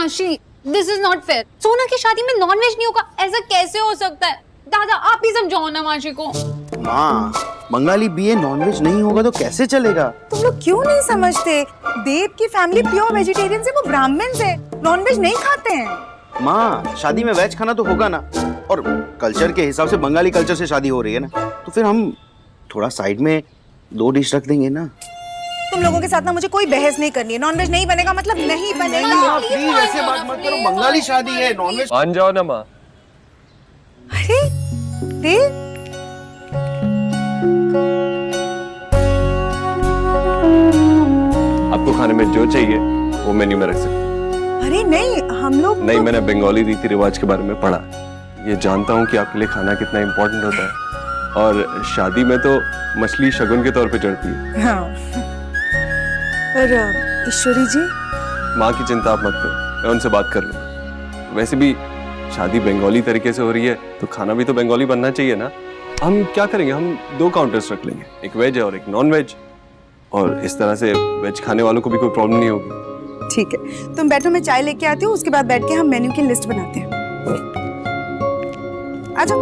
Meenakshi, this is not fair. सोना की शादी में नॉनवेज नहीं होगा, ऐसा कैसे हो सकता है? दादा आप ही समझाओ ना माशी को। माँ, बंगाली बीए नॉनवेज नहीं होगा तो कैसे चलेगा? तुम लोग क्यों नहीं समझते? देव की फैमिली प्योर वेजिटेरियन है, वो ब्राह्मण है, नॉनवेज नहीं खाते हैं। माँ, शादी में वेज खाना तो होगा ना, और कल्चर के हिसाब से बंगाली कल्चर से शादी हो रही है ना, तो फिर हम थोड़ा साइड में 2 डिश रख देंगे ना। तुम लोगों के साथ ना मुझे कोई बहस नहीं करनी है। नॉनवेज नहीं बनेगा मतलब नहीं बनेगा। प्लीज ऐसे बात मत करो, बंगाली शादी है, नॉनवेज। मान जाओ ना माँ। अरे देव, आपको खाने में जो चाहिए वो मेन्यू में रख सकते हैं। अरे नहीं, हम लोग नहीं, मैंने बंगाली रीति रिवाज के बारे में पढ़ा। ये जानता हूँ कि आपके लिए खाना कितना इम्पोर्टेंट होता है, और शादी में तो मछली शगुन के तौर पे चढ़ती है। हाँ। पर ईश्वरी जी, माँ की चिंता आप मत करो, मैं उनसे बात कर लूँगा। वैसे भी शादी बंगाली तरीके से हो रही है तो खाना भी तो बंगाली बनना चाहिए ना। हम क्या करेंगे, हम 2 काउंटर्स रख लेंगे, एक वेज है और एक नॉन वेज, और इस तरह से वेज खाने वालों को भी कोई प्रॉब्लम नहीं होगी। ठीक है, तुम बैठो, मैं चाय लेके आती हूँ, उसके बाद बैठ के हम मेन्यू की लिस्ट बनाते हैं। आ जाओ।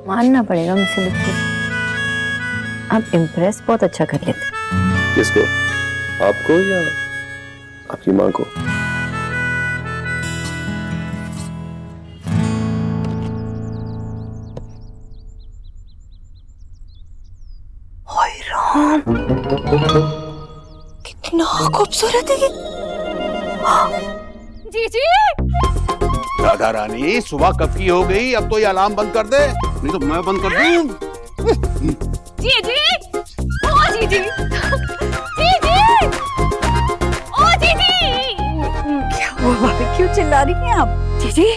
मानना पड़ेगा मुझसे बिल्कुल, आप इम्प्रेस बहुत अच्छा कर लेते। किसको, आपको या आपकी माँ को? हाय राम, कितना खूबसूरत है ये। जीजी, राधा रानी, सुबह कब की हो गई? अब तो ये अलार्म बंद कर दे, नहीं तो मैं बंद कर दूं। जीजी, ओ जीजी, जीजी, ओ जीजी। क्या हुआ भाभी, क्यों चिल्ला रही हैं आप? जीजी,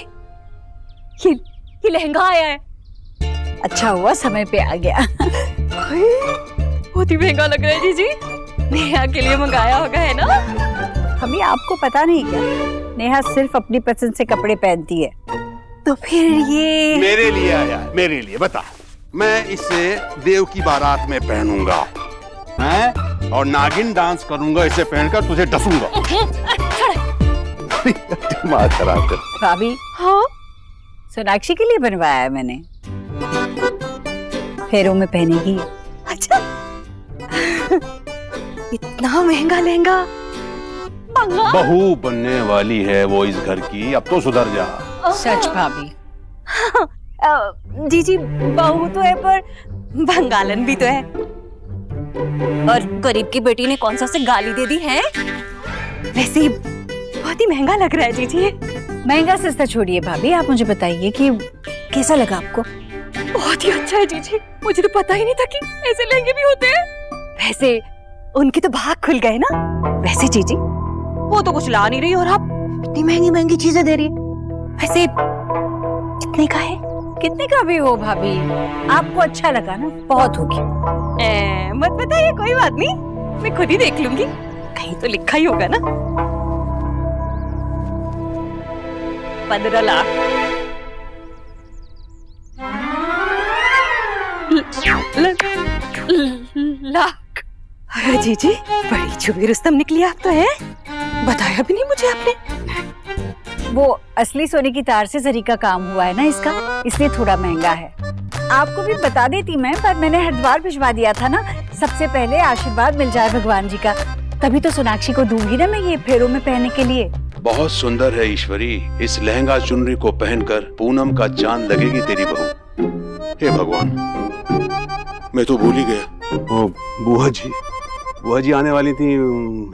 ये लहंगा आया है। अच्छा हुआ समय पे आ गया। बहुत ही महंगा लग रहा है जीजी। नेहा के लिए मंगाया होगा है ना? अभी आपको पता नहीं क्या, नेहा सिर्फ अपनी पसंद से कपड़े पहनती है। तो फिर ये मेरे लिए आया है, मेरे लिए। बता, मैं इसे देव की बारात में पहनूंगा, हैं? और नागिन डांस करूंगा इसे पहनकर, तुझे डसूंगा। दिमाग खराब कर। भाभी, हाँ सोनाक्षी के लिए बनवाया है मैंने, फेरों में पहनेगी। अच्छा, इतना महंगा लहंगा। बहू बनने वाली है वो इस घर की, अब तो सुधर जा। सच भाभी। जीजी, बहू तो है पर भंगालन भी तो है, और गरीब की बेटी ने कौन सा से गाली दे दी है। वैसे ही बहुत ही महंगा लग रहा है जीजी। महंगा सस्ता छोड़िए भाभी, आप मुझे बताइए कि कैसा लगा आपको? बहुत ही अच्छा है जीजी, मुझे तो पता ही नहीं था कि ऐसे लहंगे भी होते हैं। वैसे उनके तो भाग खुल गए ना। वैसे जीजी, वो तो कुछ ला नहीं रही और आप इतनी महंगी महंगी चीजें दे रही। वैसे कितने का है? कितने का भी हो भाभी, आपको अच्छा लगा ना, बहुत होगी। मत बताइए, कोई बात नहीं, मैं खुद ही देख लूंगी, कहीं तो लिखा ही होगा ना। 15 लाख। लाख। अरे जीजी, बड़ी छुपी रुस्तम निकली आप तो, है? बताया भी नहीं मुझे आपने। वो असली सोने की तार से जरी का काम हुआ है ना इसका, इसलिए थोड़ा महंगा है। आपको भी बता देती मैं, पर मैंने हरिद्वार भिजवा दिया था ना। सबसे पहले आशीर्वाद मिल जाए भगवान जी का, तभी तो सोनाक्षी को दूंगी ना मैं ये फेरों में पहनने के लिए। बहुत सुंदर है ईश्वरी, इस लहंगा चुनरी को पहनकर पूनम का चांद लगेगी तेरी बहू। हे भगवान, मैं तो भूल ही गया। ओ बुआ जी आने वाली थी,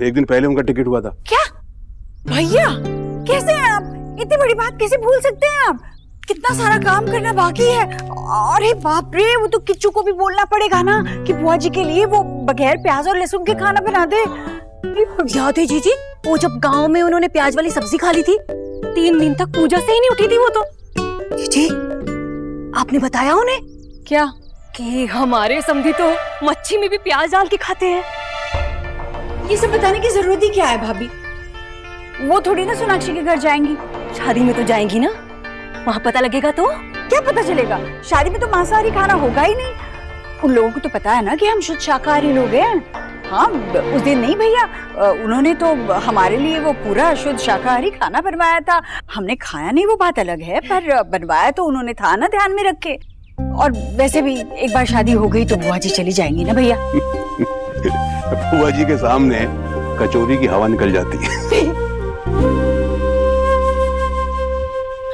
एक दिन पहले उनका टिकट हुआ था। क्या भैया, कैसे हैं आप? इतनी बड़ी बात कैसे भूल सकते हैं आप? कितना सारा काम करना बाकी है। अरे बाप रे, वो तो किच्चू को भी बोलना पड़ेगा ना कि बुआ जी के लिए वो बगैर प्याज और लहसुन के खाना बना दे। याद है जीजी, वो जब गांव में उन्होंने प्याज वाली सब्जी खा ली थी, 3 दिन तक पूजा से ही नहीं उठी थी वो तो। जीजी, आपने बताया उन्हें क्या कि हमारे समधी तो मच्छी में भी प्याज डाल के खाते हैं? ये सब बताने की जरूरत ही क्या है भाभी? वो थोड़ी ना सोनाक्षी के घर जाएंगी। शादी में तो जाएंगी ना, वहाँ पता लगेगा तो। क्या पता चलेगा? शादी में तो मांसाहारी खाना होगा ही नहीं। उन लोगों को तो पता है ना कि हम शुद्ध शाकाहारी लोग हैं। हाँ उस दिन नहीं भैया, उन्होंने तो हमारे लिए वो पूरा शुद्ध शाकाहारी खाना बनवाया था। हमने खाया नहीं वो बात अलग है, पर बनवाया तो उन्होंने था ना ध्यान में रखे। और वैसे भी एक बार शादी हो गई तो बुआ जी चली जाएंगी ना भैया। बुआ जी के सामने कचौरी की हवा निकल जाती है।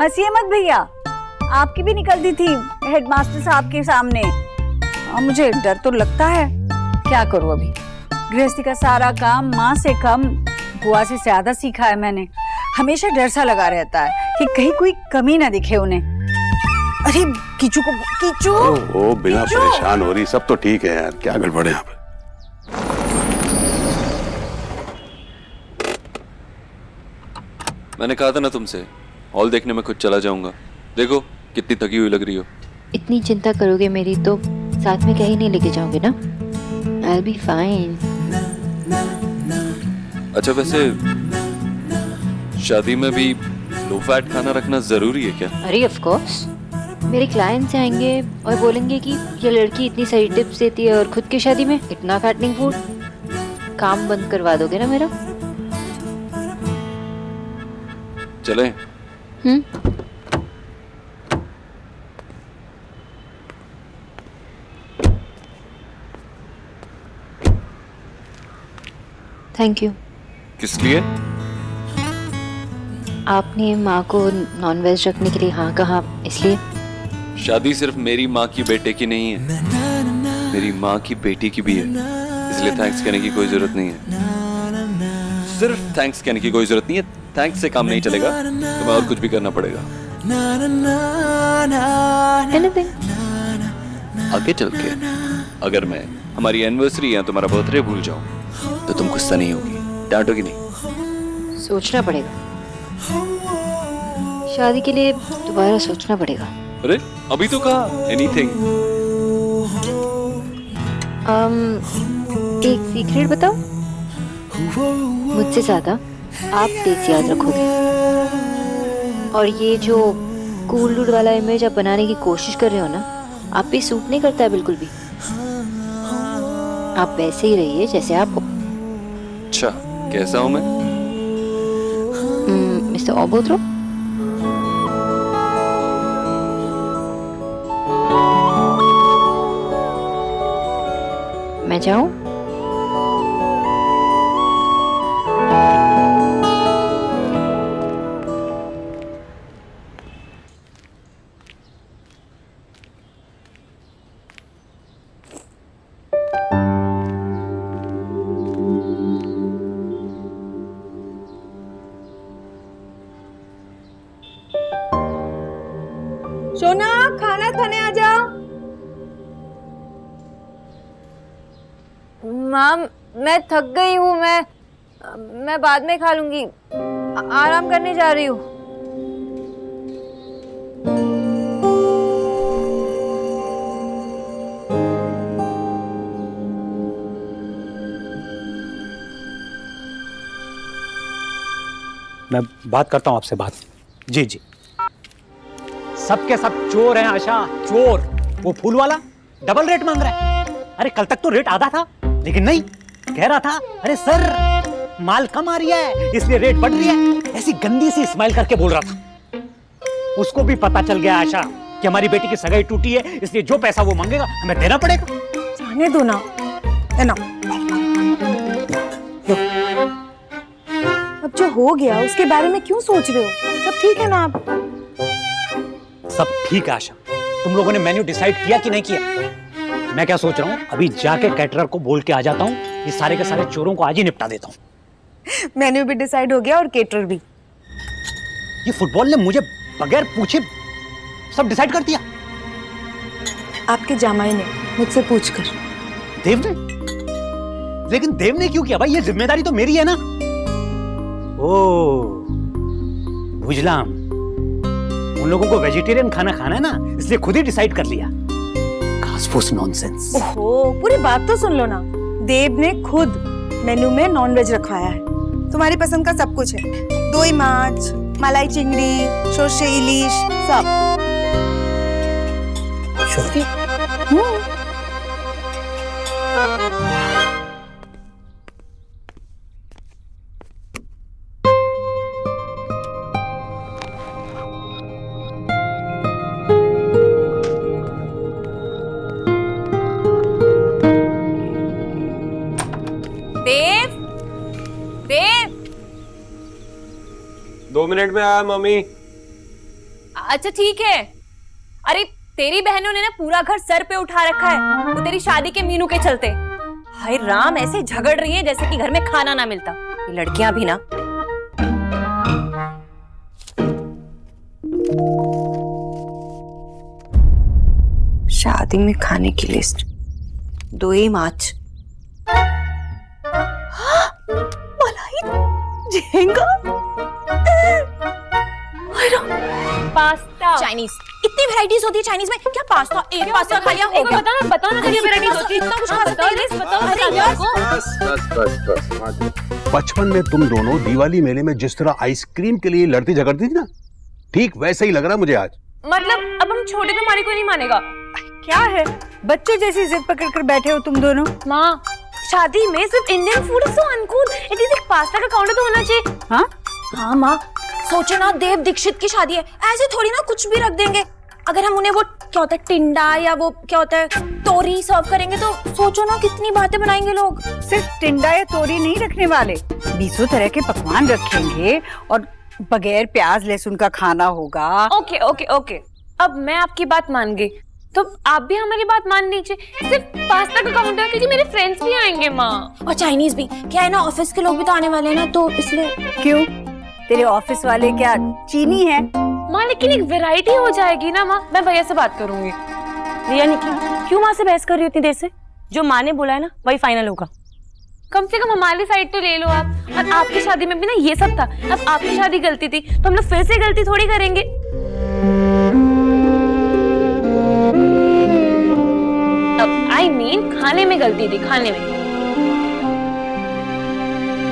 हंसिए मत भैया, आपकी भी निकलती थी हेडमास्टर साहब के सामने। मुझे डर तो लगता है, क्या करूं अभी। गृहस्थी का सारा काम माँ से कम बुआ से ज्यादा सीखा है मैंने। हमेशा डर सा लगा रहता है कि कहीं कोई कमी ना दिखे उन्हें। अरे कीचू को कीचू। ओ बिना परेशान हो रही, सब तो ठीक है यार, क्या गड़बड़ है यहाँ पे। मैंने कहा था ना तुमसे, हॉल देखने में खुद चला जाऊंगा। देखो कितनी थकी हुई लग रही हो। इतनी चिंता करोगे मेरी तो साथ में कहीं नहीं लेके जाओगे ना। I'll be fine. अच्छा वैसे शादी में भी लो फैट खाना रखना जरूरी है क्या? अरे ऑफ कोर्स, मेरे क्लाइंट्स आएंगे और बोलेंगे कि ये लड़की इतनी सारी टिप्स देती है और खुद की शादी में इतना फैटनिंग फूड। काम बंद करवा दोगे ना मेरा? चलें? Thank you. किस लिए? आपने माँ को नॉनवेज रखने के लिए हाँ कहा, इसलिए। शादी सिर्फ मेरी माँ की बेटे की नहीं है, मेरी माँ की बेटी की भी है, इसलिए थैंक्स कहने की कोई जरूरत नहीं है। सिर्फ थैंक्स कहने की कोई जरूरत नहीं है। थैंक्स से काम नहीं चलेगा, तुम्हें और कुछ भी करना पड़ेगा। Anything. आगे चल के अगर मैं हमारी एनिवर्सरी या तुम्हारा बर्थडे भूल जाऊं तो तुम गुस्सा नहीं होगी, डांटोगी नहीं? सोचना पड़ेगा, शादी के लिए दोबारा सोचना पड़ेगा। अरे अभी तो कहा एनीथिंग। एक सीक्रेट बताओ, मुझसे ज्यादा आप टेस्ट याद रखोगे। और ये जो कूल डूड वाला इमेज आप बनाने की कोशिश कर रहे हो ना, आप पे सूट नहीं करता है बिल्कुल भी। आप वैसे ही रहिए जैसे आप हो। अच्छा कैसा हूं मैं? मिस्टर ओबोत्रो, मैं जाऊं? सोना खाना खाने आ जाओ। माम मैं थक गई हूँ, मैं बाद में खा लूंगी, आराम करने जा रही हूँ। मैं बात करता हूँ आपसे बात। जी जी, सबके सब चोर हैं आशा, चोर। वो फूल वाला डबल रेट मांग रहा है। अरे कल तक तो रेट आधा था, लेकिन नहीं, कह रहा था अरे सर माल कम आ रही है इसलिए रेट बढ़ रही है। ऐसी गंदी सी स्माइल करके बोल रहा था। उसको भी पता चल गया आशा कि हमारी बेटी की सगाई टूटी है, इसलिए जो पैसा वो मांगेगा हमें देना पड़ेगा। जाने दो ना, है ना। अब जो हो गया उसके बारे में क्यों सोच रहे हो? सब ठीक है ना आप? सब ठीक है आशा। तुम लोगों ने मेन्यू डिसाइड किया कि नहीं किया? मैं क्या सोच रहा हूँ, अभी जाके कैटरर को बोल के आ जाता हूँ, ये सारे के सारे चोरों को आज ही निपटा देता हूँ। मेन्यू भी डिसाइड हो गया और केटर भी। ये फुटबॉल ने मुझे बगैर पूछे सब डिसाइड कर दिया। आपके जामाई ने मुझसे पूछकर। देव ने? लेकिन देव ने क्यों किया भाई? ये जिम्मेदारी तो मेरी है ना। ओ भुजलाम, उन लोगों को वेजिटेरियन खाना खाना है ना, इसलिए खुद ही डिसाइड कर लिया। घासफूस नॉनसेंस। ओहो, पूरी बात तो सुन लो ना। देव ने खुद मेन्यू में नॉनवेज रखवाया है। तुम्हारी पसंद का सब कुछ है, दोई माछ, मलाई चिंगड़ी, शोरशे इलिश, सब। मिनट में आया मम्मी। अच्छा ठीक है। अरे तेरी बहनों ने ना पूरा घर सर पे उठा रखा है, वो तेरी शादी के मीनू के चलते। हाय राम, ऐसे झगड़ रही है जैसे कि घर में खाना ना मिलता। ये लड़कियां भी ना। शादी में खाने की लिस्ट 2 मार्च। मलाई झींगा, पास्ता, चाइनीज, इतनी वैरायटीज होती है चाइनीज में, क्या पास्ता एक पास्ता खा लिया हो गया? बताओ ना क्या वैरायटीज होती है, इतना कुछ खा सकते हो, बताओ। बचपन में तुम दोनों दिवाली मेले में जिस तरह आइसक्रीम के लिए लड़ती झगड़ती थी ना, ठीक वैसे ही लग रहा मुझे आज। मतलब अब हम छोटे पे हमारी कोई नहीं मानेगा। क्या है, बच्चों जैसी जिद पकड़ कर बैठे हो तुम दोनों। माँ, शादी में सिर्फ Indian food is so uncool, at least एक पास्ता का काउंटर तो होना चाहिए। हाँ हाँ माँ, सोचो ना देव दीक्षित की शादी है, ऐसे थोड़ी ना कुछ भी रख देंगे। अगर हम उन्हें वो क्या होता है टिंडा या वो क्या होता है तोरी सर्व करेंगे तो सोचो ना कितनी बातें बनाएंगे लोग। सिर्फ टिंडा या तोरी नहीं रखने वाले, 20 तरह के पकवान रखेंगे और बगैर प्याज लहसुन का खाना होगा। ओके ओके ओके, अब मैं आपकी बात मान गई, तो आप भी हमारी बात मान लीजिए। सिर्फ पास्ता का काउंटर है क्योंकि मेरे फ्रेंड्स भी आएंगे माँ। और चाइनीज भी, क्या है ना ऑफिस के लोग भी तो आने वाले हैं ना, तो इसलिए। क्यों, तेरे ऑफिस वाले क्या चीनी है? माँ लेकिन एक वैरायटी हो जाएगी ना माँ। मैं भैया से बात करूंगी। रिया निकली, क्यों माँ से बहस कर रही हो इतनी देर से? जो माँ ने बोला है ना वही फाइनल होगा। कम से कम हमारी साइड तो ले लो आप। और आपकी शादी में भी ना ये सब था, अब आपकी शादी गलती थी तो हम लोग फिर से गलती थोड़ी करेंगे। अब आई मीन खाने में गलती थी, खाने में।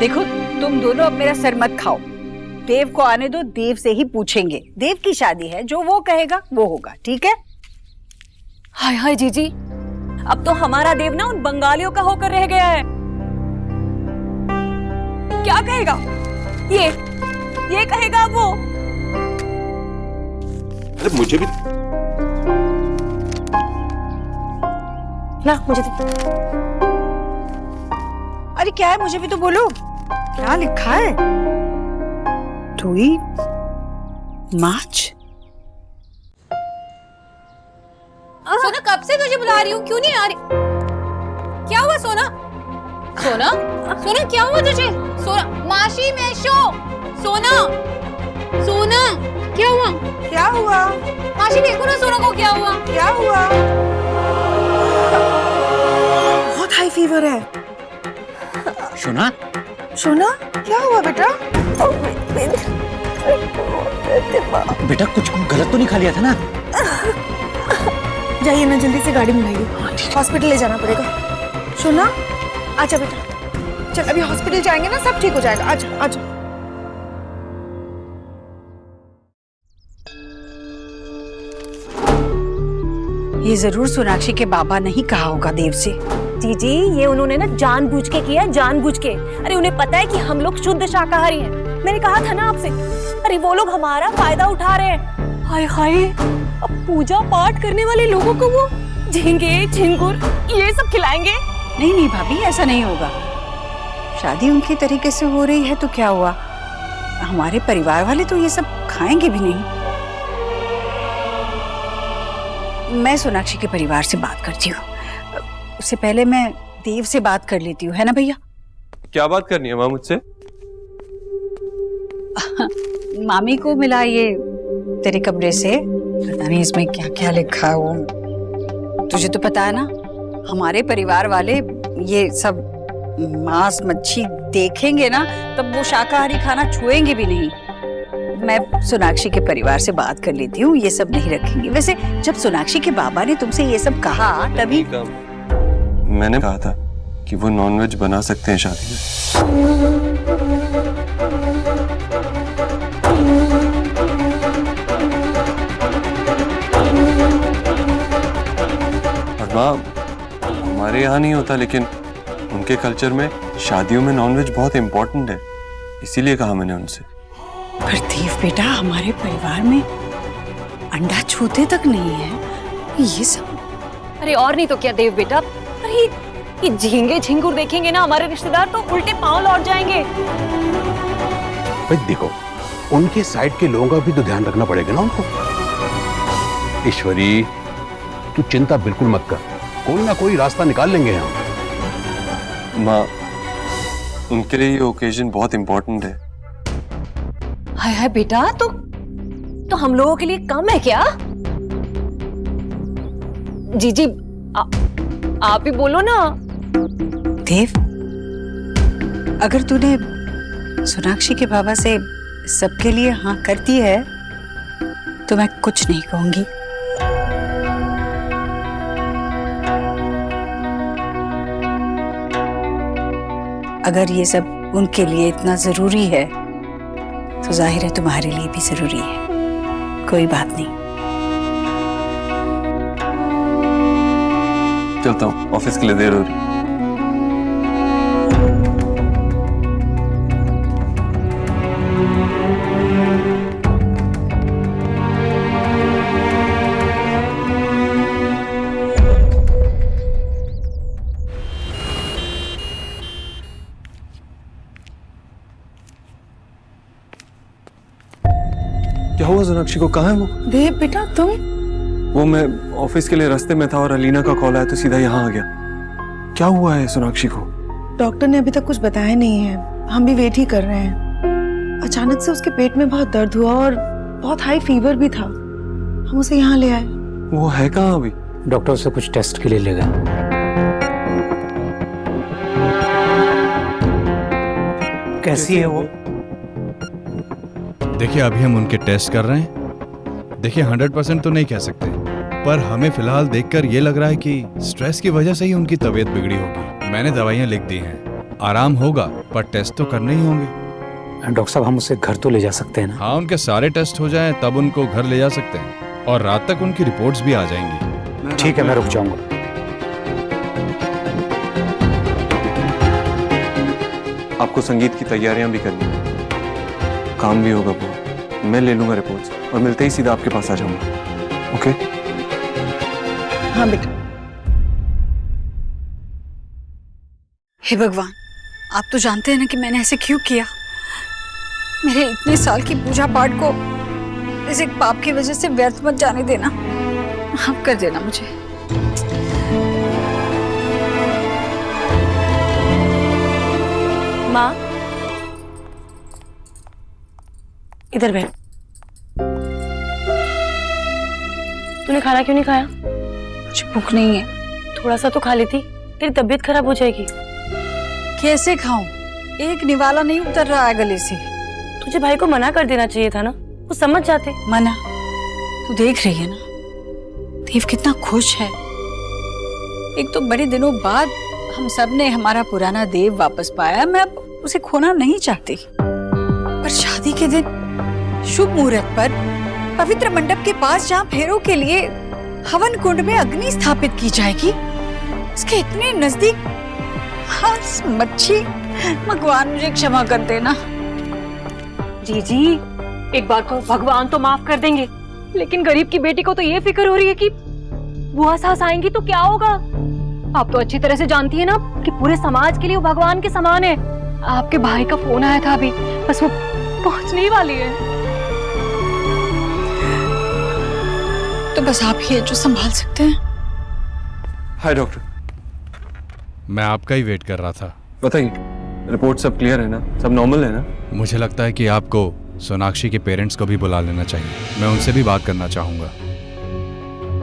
देखो तुम दोनों अब मेरा सर मत खाओ, देव को आने दो, देव से ही पूछेंगे। देव की शादी है, जो वो कहेगा वो होगा, ठीक है? हाय हाय जीजी, अब तो हमारा देव ना उन बंगालियों का होकर रह गया है। क्या कहेगा ये कहेगा वो। अरे मुझे भी ना, मुझे दे। अरे क्या है, मुझे भी तो बोलो, क्या लिखा है? 2 मार्च। सोना कब से तुझे बुला रही हूँ, क्यों नहीं आ रही? क्या हुआ सोना? सोना सोना क्या हुआ तुझे? सोना माशी में शो। सोना सोना क्या हुआ? क्या हुआ? माशी देखो ना सोना को क्या हुआ? क्या हुआ? बहुत हाई फीवर है। सुना? सोना क्या हुआ बेटा? बेटा कुछ गलत तो नहीं खा लिया था ना? जाइए ना, जल्दी से गाड़ी मंगाइए, हॉस्पिटल ले जाना पड़ेगा। सोना आजा बेटा, चल अभी हॉस्पिटल जाएंगे ना, सब ठीक हो जाएगा। आजा आजा। ये जरूर सोनाक्षी के बाबा ने ही कहा होगा देव से। जीजी ये उन्होंने ना जानबूझ के किया है, जानबूझ के। अरे उन्हें पता है कि हम लोग शुद्ध शाकाहारी हैं। मैंने कहा था ना आपसे। अरे वो लोग हमारा फायदा उठा रहे हैं। हाय हाय, अब पूजा पाठ करने वाले लोगों को वो झींगे झिंगुर ये सब खिलाएंगे? नहीं नहीं भाभी, ऐसा नहीं होगा। शादी उनके तरीके से हो रही है तो क्या हुआ, हमारे परिवार वाले तो ये सब खाएंगे भी नहीं। मैं सोनाक्षी के परिवार से बात करती हूँ, उससे पहले मैं देव से बात कर लेती हूँ, है ना भैया? क्या बात करनी है माँ मुझसे? मामी को मिला ये तेरे कमरे से, पता नहीं इसमें क्या क्या लिखा है। वो तुझे तो पता है ना, हमारे परिवार वाले ये सब मांस मच्छी देखेंगे ना तब वो शाकाहारी खाना छुएंगे भी नहीं। मैं सोनाक्षी के परिवार से बात कर लेती हूँ, ये सब नहीं रखेंगे। वैसे जब सोनाक्षी के बाबा ने तुमसे ये सब कहा तभी मैंने कहा था कि वो नॉनवेज बना सकते हैं शादी में। और माँ, हमारे यहाँ नहीं होता लेकिन उनके कल्चर में शादियों में नॉनवेज बहुत इम्पोर्टेंट है, इसीलिए कहा मैंने उनसे। पर देव बेटा, हमारे परिवार में अंडा छूते तक नहीं है ये सब। अरे और नहीं तो क्या देव बेटा, अरे ये झींगे झिंगुर देखेंगे ना हमारे रिश्तेदार तो उल्टे पांव लौट जाएंगे। भाई देखो, उनके साइड के लोगों का भी तो ध्यान रखना पड़ेगा ना उनको। ईश्वरी, तू चिंता बिल्कुल मत कर, कोई ना कोई रास्ता निकाल लेंगे हम। माँ, उनके लिए ये ओकेजन बहुत इंपॉर्टेंट है। हाय हाय बेटा, तो हम लोगों के लिए कम है क्या? जीजी, आप ही बोलो ना। देव, अगर तूने सोनाक्षी के बाबा से सबके लिए हाँ कर दी है तो मैं कुछ नहीं कहूंगी। अगर ये सब उनके लिए इतना जरूरी है तो जाहिर है तुम्हारे लिए भी जरूरी है। कोई बात नहीं। चलता हूँ, ऑफिस के लिए देर हो रही। क्या हुआ सोनाक्षी को? कहाँ है वो? देव बेटा, तुम? वो मैं ऑफिस के लिए रास्ते में था और अलीना का कॉल आया तो सीधा यहाँ आ गया। क्या हुआ है सोनाक्षी को? डॉक्टर ने अभी तक कुछ बताया नहीं है, हम भी वेट ही कर रहे हैं। अचानक से उसके पेट में बहुत दर्द हुआ और बहुत हाई फीवर भी था, हम उसे यहाँ ले आए। वो है कहाँ अभी? डॉक्टर से कुछ टेस्ट के लिए ले गए। कैसी है वो? देखिए, अभी हम उनके टेस्ट कर रहे हैं। देखिए, 100% तो नहीं कह सकते, पर हमें फिलहाल देखकर ये लग रहा है कि स्ट्रेस की वजह से ही उनकी तबीयत बिगड़ी होगी। मैंने दवाइयाँ लिख दी हैं, आराम होगा, पर टेस्ट तो करने ही होंगे। डॉक्टर साहब, हम उसे घर तो ले जा सकते हैं ना? हाँ, उनके सारे टेस्ट हो जाएं तब उनको घर ले जा सकते हैं और रात तक उनकी रिपोर्ट्स भी आ जाएंगी। ठीक है, मैं रुक जाऊंगा। आपको संगीत की तैयारियां भी करनी है, काम भी होगा वो। मैं ले लूंगा रिपोर्ट्स और मिलते ही सीधा आपके पास आ जाऊंगा। ओके? हाँ बेटा। हे भगवान, आप तो जानते हैं ना कि मैंने ऐसे क्यों किया। मेरे इतने साल की पूजा पाठ को इस एक पाप की वजह से व्यर्थ मत जाने देना। माफ कर देना मुझे। माँ, इधर बैठ। तूने खाना क्यों नहीं खाया? मुझे भूख नहीं है। थोड़ा सा तो खा लेती, तेरी तबीयत खराब हो जाएगी। कैसे खाऊं? एक निवाला नहीं उतर रहा है गले से। तुझे भाई को मना कर देना चाहिए था ना, वो समझ जाते। मना? तू देख रही है ना देव कितना खुश है। एक तो बड़े दिनों बाद हम सब ने हमारा पुराना देव वापस पाया। मैं अब उसे खोना नहीं चाहती, पर शादी के दिन शुभ मुहूर्त पर पवित्र मंडप के पास जहाँ फेरों के लिए हवन कुंड में अग्नि स्थापित की जाएगी, उसके इतने नजदीक हंस मच्छी। भगवान मुझे क्षमा कर देना। जीजी, एक बार को भगवान तो माफ कर देंगे, लेकिन गरीब की बेटी को तो ये फिक्र हो रही है कि बुआ सास आएंगी तो क्या होगा। आप तो अच्छी तरह से जानती है ना कि पूरे समाज के लिए वो भगवान के समान है। आपके भाई का फोन आया था अभी, बस वो पहुंचने ही वाली है। तो बस आप ही है जो संभाल सकते हैं। हाय डॉक्टर। मैं आपका ही वेट कर रहा था। बताइए, रिपोर्ट सब क्लियर है ना? सब नॉर्मल है ना? मुझे लगता है कि आपको सोनाक्षी के पेरेंट्स को भी बुला लेना चाहिए। मैं उनसे भी बात करना चाहूंगा।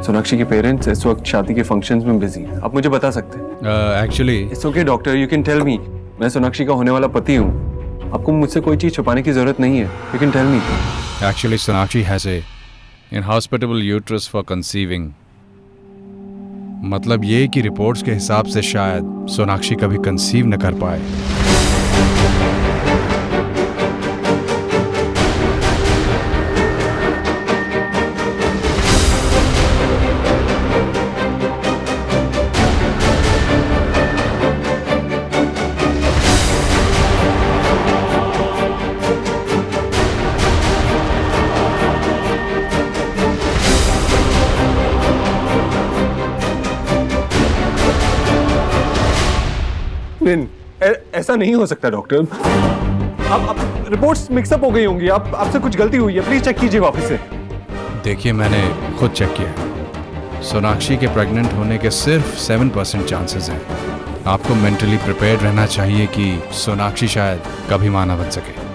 सोनाक्षी के पेरेंट्स इस वक्त शादी के फंक्शंस में बिजी हैं। आप मुझे बता सकते हैं? Actually it's okay doctor, you can tell me. मैं सोनाक्षी का होने वाला पति हूँ। आपको मुझसे कोई चीज छुपाने की जरूरत नहीं है। You can tell me. Actually Sonakshi has a inhospitable uterus for conceiving. मतलब ये कि रिपोर्ट्स के हिसाब से शायद सोनाक्षी कभी कंसीव न कर पाए। ऐसा नहीं हो सकता डॉक्टर। आप रिपोर्ट्स मिक्सअप हो गई होंगी, आपसे कुछ गलती हुई है, प्लीज चेक कीजिए वापस से। देखिए मैंने खुद चेक किया, सोनाक्षी के प्रेग्नेंट होने के सिर्फ 7% चांसेस हैं। आपको मेंटली प्रिपेयर्ड रहना चाहिए कि सोनाक्षी शायद कभी मां ना बन सके।